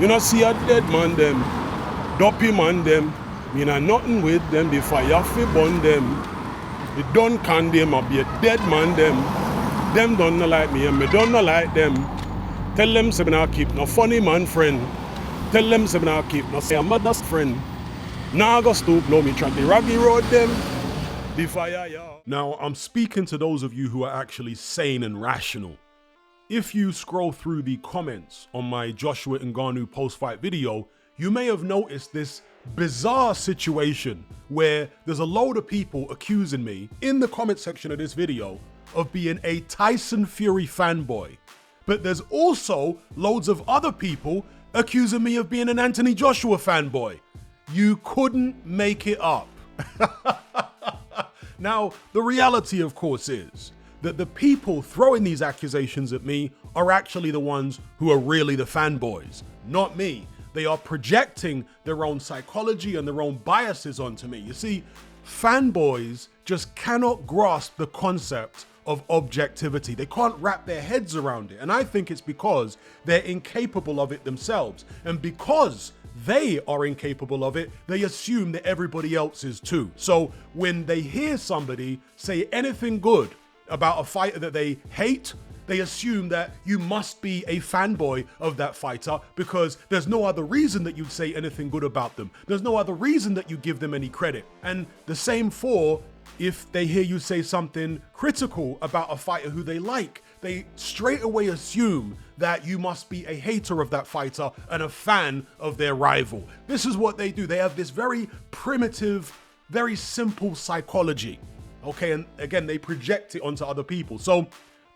You know, see a dead man them, dopey man them, me nah nothing with them, the fire fi burn them. The don't can them, I be a dead man them. Them don't not like me and me don't not like them. Tell them say me nah keep no funny man friend. Tell them say me nah keep no say a mother's friend. Now I go stoop low me track the raggy road them. The fire, yeah. Now I'm speaking to those of you who are actually sane and rational. If you scroll through the comments on my Joshua Ngannou post-fight video, you may have noticed this bizarre situation where there's a load of people accusing me in the comment section of this video of being a Tyson Fury fanboy. But there's also loads of other people accusing me of being an Anthony Joshua fanboy. You couldn't make it up. Now, the reality, of course, is that the people throwing these accusations at me are actually the ones who are really the fanboys, not me. They are projecting their own psychology and their own biases onto me. You see, fanboys just cannot grasp the concept of objectivity. They can't wrap their heads around it. And I think it's because they're incapable of it themselves. And because they are incapable of it, they assume that everybody else is too. So when they hear somebody say anything good about a fighter that they hate, they assume that you must be a fanboy of that fighter because there's no other reason that you'd say anything good about them. There's no other reason that you give them any credit. And the same for if they hear you say something critical about a fighter who they like, they straight away assume that you must be a hater of that fighter and a fan of their rival. This is what they do. They have this very primitive, very simple psychology. Okay, and again, they project it onto other people. So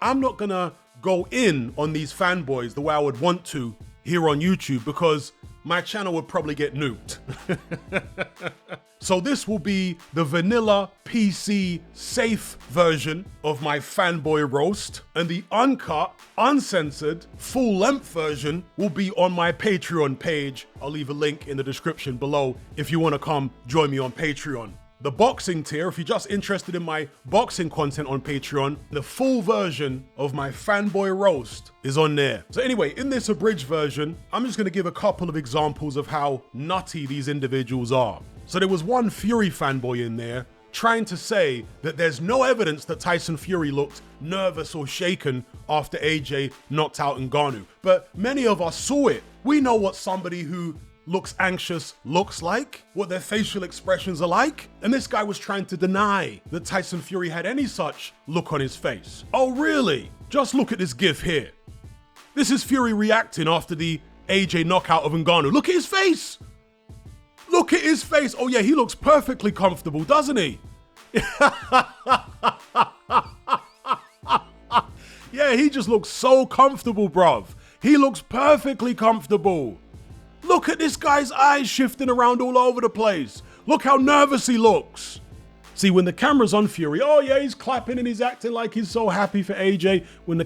I'm not gonna go in on these fanboys the way I would want to here on YouTube because my channel would probably get nuked. So this will be the vanilla PC safe version of my fanboy roast, and the uncut, uncensored, full length version will be on my Patreon page. I'll leave a link in the description below if you wanna come join me on Patreon. The boxing tier, if you're just interested in my boxing content on Patreon, the full version of my fanboy roast is on there. So anyway, in this abridged version, I'm just gonna give a couple of examples of how nutty these individuals are. So there was one Fury fanboy in there trying to say that there's no evidence that Tyson Fury looked nervous or shaken after AJ knocked out Ngannou. But many of us saw it. We know what somebody who looks anxious looks like, what their facial expressions are like. And this guy was trying to deny that Tyson Fury had any such look on his face. Oh really? Just look at this gif here. This is Fury reacting after the AJ knockout of Ngannou. Look at his face. Look at his face. Oh yeah, he looks perfectly comfortable, doesn't he? Yeah, he just looks so comfortable, bruv. He looks perfectly comfortable. Look at this guy's eyes shifting around all over the place. Look how nervous he looks. See, when the camera's on Fury, oh yeah, he's clapping and he's acting like he's so happy for AJ. When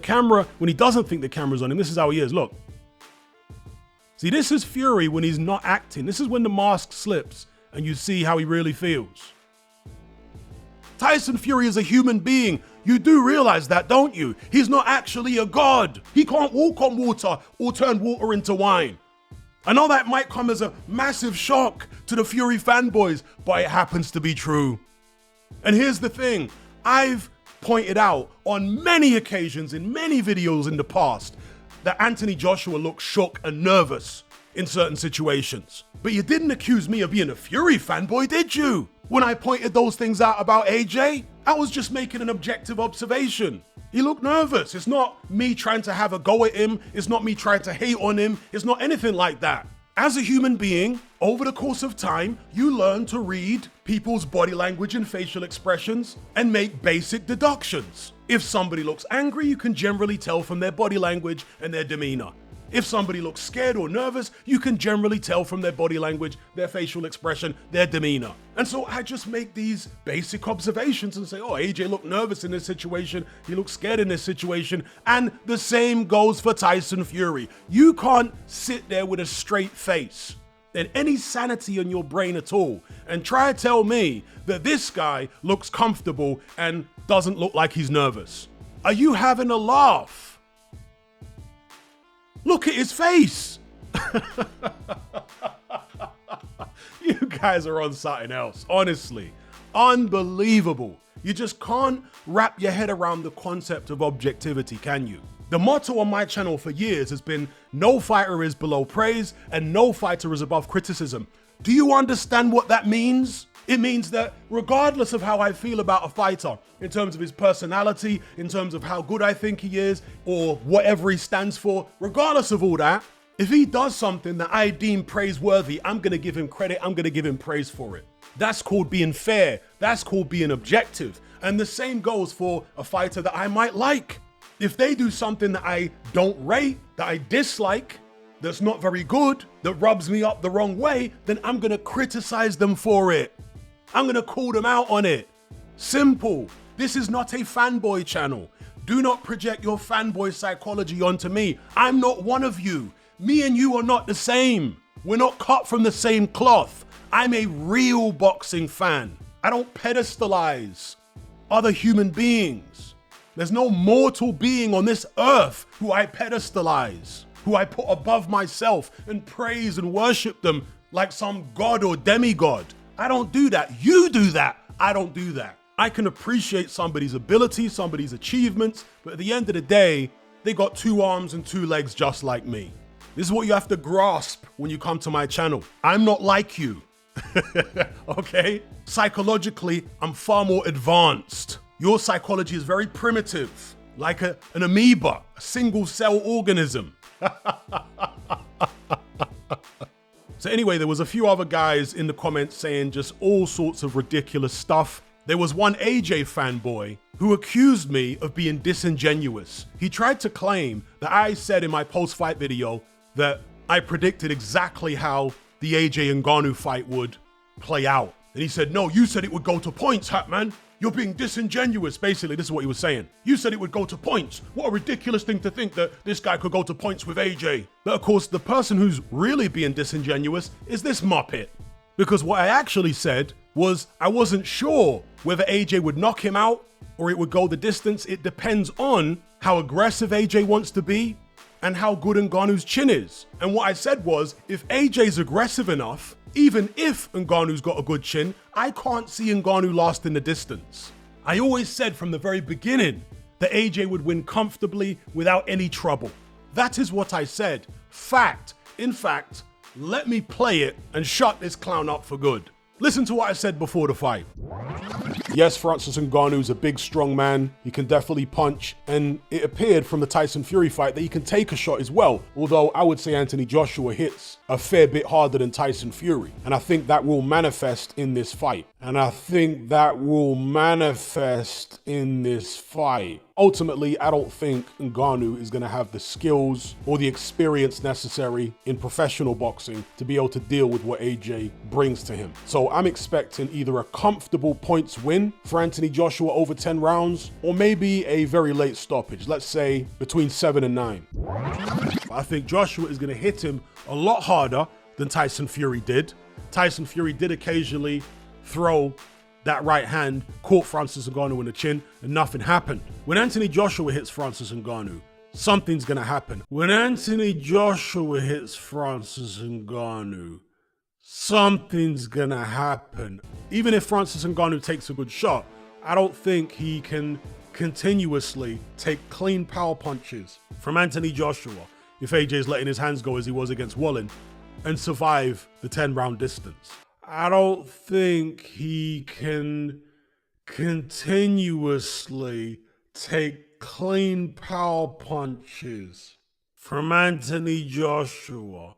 he doesn't think the camera's on him, this is how he is, look. See, this is Fury when he's not acting. This is when the mask slips and you see how he really feels. Tyson Fury is a human being. You do realize that, don't you? He's not actually a god. He can't walk on water or turn water into wine. I know that might come as a massive shock to the Fury fanboys, but it happens to be true. And here's the thing. I've pointed out on many occasions in many videos in the past that Anthony Joshua looks shook and nervous in certain situations. But you didn't accuse me of being a Fury fanboy, did you? When I pointed those things out about AJ, I was just making an objective observation. He looked nervous. It's not me trying to have a go at him. It's not me trying to hate on him. It's not anything like that. As a human being, over the course of time, you learn to read people's body language and facial expressions and make basic deductions. If somebody looks angry, you can generally tell from their body language and their demeanor. If somebody looks scared or nervous, you can generally tell from their body language, their facial expression, their demeanor. And so I just make these basic observations and say, oh, AJ looked nervous in this situation, he looked scared in this situation, and the same goes for Tyson Fury. You can't sit there with a straight face and any sanity in your brain at all and try to tell me that this guy looks comfortable and doesn't look like he's nervous. Are you having a laugh? Look at his face. You guys are on something else, honestly. Unbelievable. You just can't wrap your head around the concept of objectivity, can you? The motto on my channel for years has been, no fighter is below praise and no fighter is above criticism. Do you understand what that means? It means that regardless of how I feel about a fighter, in terms of his personality, in terms of how good I think he is, or whatever he stands for, regardless of all that, if he does something that I deem praiseworthy, I'm gonna give him credit, I'm gonna give him praise for it. That's called being fair, that's called being objective. And the same goes for a fighter that I might like. If they do something that I don't rate, that I dislike, that's not very good, that rubs me up the wrong way, then I'm gonna criticize them for it. I'm gonna call them out on it. Simple. This is not a fanboy channel. Do not project your fanboy psychology onto me. I'm not one of you. Me and you are not the same. We're not cut from the same cloth. I'm a real boxing fan. I don't pedestalize other human beings. There's no mortal being on this earth who I pedestalize, who I put above myself and praise and worship them like some god or demigod. I don't do that. You do that. I don't do that. I can appreciate somebody's ability, somebody's achievements, but at the end of the day, they got 2 arms and 2 legs just like me. This is what you have to grasp when you come to my channel. I'm not like you, okay? Psychologically, I'm far more advanced. Your psychology is very primitive, like an amoeba, a single cell organism. So anyway, there was a few other guys in the comments saying just all sorts of ridiculous stuff. There was one AJ fanboy who accused me of being disingenuous. He tried to claim that I said in my post-fight video that I predicted exactly how the AJ and Ngannou fight would play out. And he said, no, you said it would go to points, Hatman. You're being disingenuous. Basically, this is what he was saying. You said it would go to points. What a ridiculous thing to think that this guy could go to points with AJ. But of course, the person who's really being disingenuous is this muppet. Because what I actually said was I wasn't sure whether AJ would knock him out or it would go the distance. It depends on how aggressive AJ wants to be and how good Ngannou's chin is. And what I said was, if AJ's aggressive enough, even if Ngannou's got a good chin, I can't see Ngannou lasting the distance. I always said from the very beginning that AJ would win comfortably without any trouble. That is what I said. Fact. In fact, let me play it and shut this clown up for good. Listen to what I said before the fight. Yes, Francis Ngannou's a big, strong man. He can definitely punch. And it appeared from the Tyson Fury fight that he can take a shot as well. Although I would say Anthony Joshua hits a fair bit harder than Tyson Fury. And I think that will manifest in this fight. Ultimately, I don't think Ngannou is going to have the skills or the experience necessary in professional boxing to be able to deal with what AJ brings to him. So I'm expecting either a comfortable points win for Anthony Joshua over 10 rounds, or maybe a very late stoppage, let's say between 7 and 9. I think Joshua is going to hit him a lot harder than Tyson Fury did. Tyson Fury did occasionally throw that right hand, caught Francis Ngannou in the chin, and nothing happened. When Anthony Joshua hits Francis Ngannou, something's gonna happen. When Anthony Joshua hits Francis Ngannou, something's gonna happen. Even if Francis Ngannou takes a good shot, I don't think he can continuously take clean power punches from Anthony Joshua if AJ's letting his hands go as he was against Wallin and survive the 10-round distance. I don't think he can continuously take clean power punches from Anthony Joshua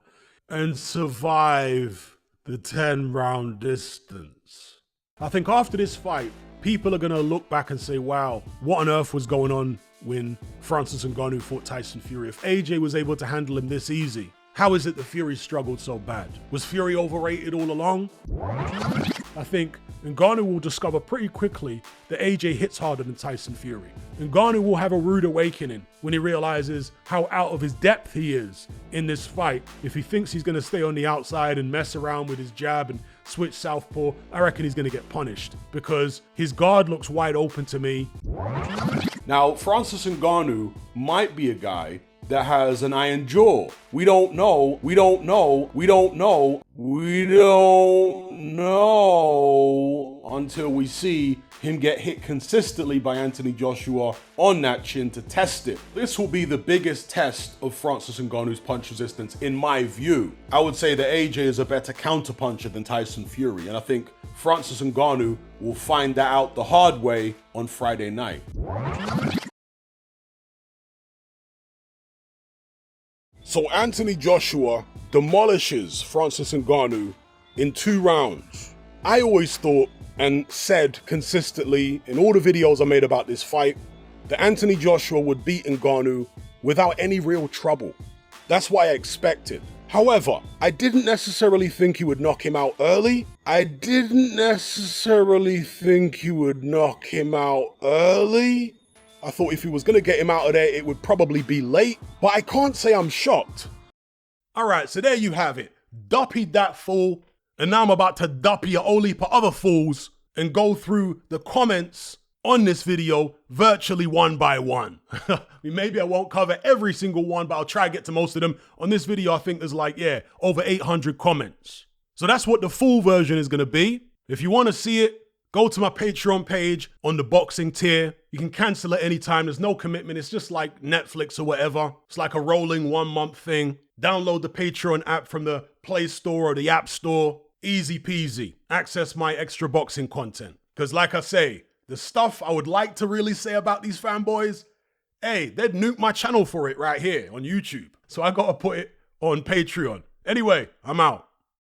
and survive the 10-round distance. I think after this fight, people are going to look back and say, wow, what on earth was going on when Francis Ngannou fought Tyson Fury? If AJ was able to handle him this easy, how is it that Fury struggled so bad? Was Fury overrated all along? I think Ngannou will discover pretty quickly that AJ hits harder than Tyson Fury. Ngannou will have a rude awakening when he realizes how out of his depth he is in this fight. If he thinks he's going to stay on the outside and mess around with his jab and switch southpaw, I reckon he's going to get punished because his guard looks wide open to me. Now, Francis Ngannou might be a guy that has an iron jaw. We don't know until we see him get hit consistently by Anthony Joshua on that chin to test it. This will be the biggest test of Francis Ngannou's punch resistance in my view. I would say that AJ is a better counterpuncher than Tyson Fury, and I think Francis Ngannou will find that out the hard way on Friday night. So Anthony Joshua demolishes Francis Ngannou in 2 rounds. I always thought and said consistently in all the videos I made about this fight that Anthony Joshua would beat Ngannou without any real trouble. That's what I expected. However, I didn't necessarily think he would knock him out early. I thought if he was going to get him out of there, it would probably be late, but I can't say I'm shocked. All right, so there you have it. Duppied that fool, and now I'm about to duppy a whole heap of other fools and go through the comments on this video virtually one by one. Maybe I won't cover every single one, but I'll try to get to most of them. On this video, I think there's over 800 comments. So that's what the full version is going to be. If you want to see it, go to my Patreon page on the boxing tier. You can cancel at any time. There's no commitment. It's just like Netflix or whatever. It's like a rolling 1-month thing. Download the Patreon app from the Play Store or the App Store. Easy peasy. Access my extra boxing content. Because like I say, the stuff I would like to really say about these fanboys, hey, they'd nuke my channel for it right here on YouTube. So I gotta put it on Patreon. Anyway, I'm out.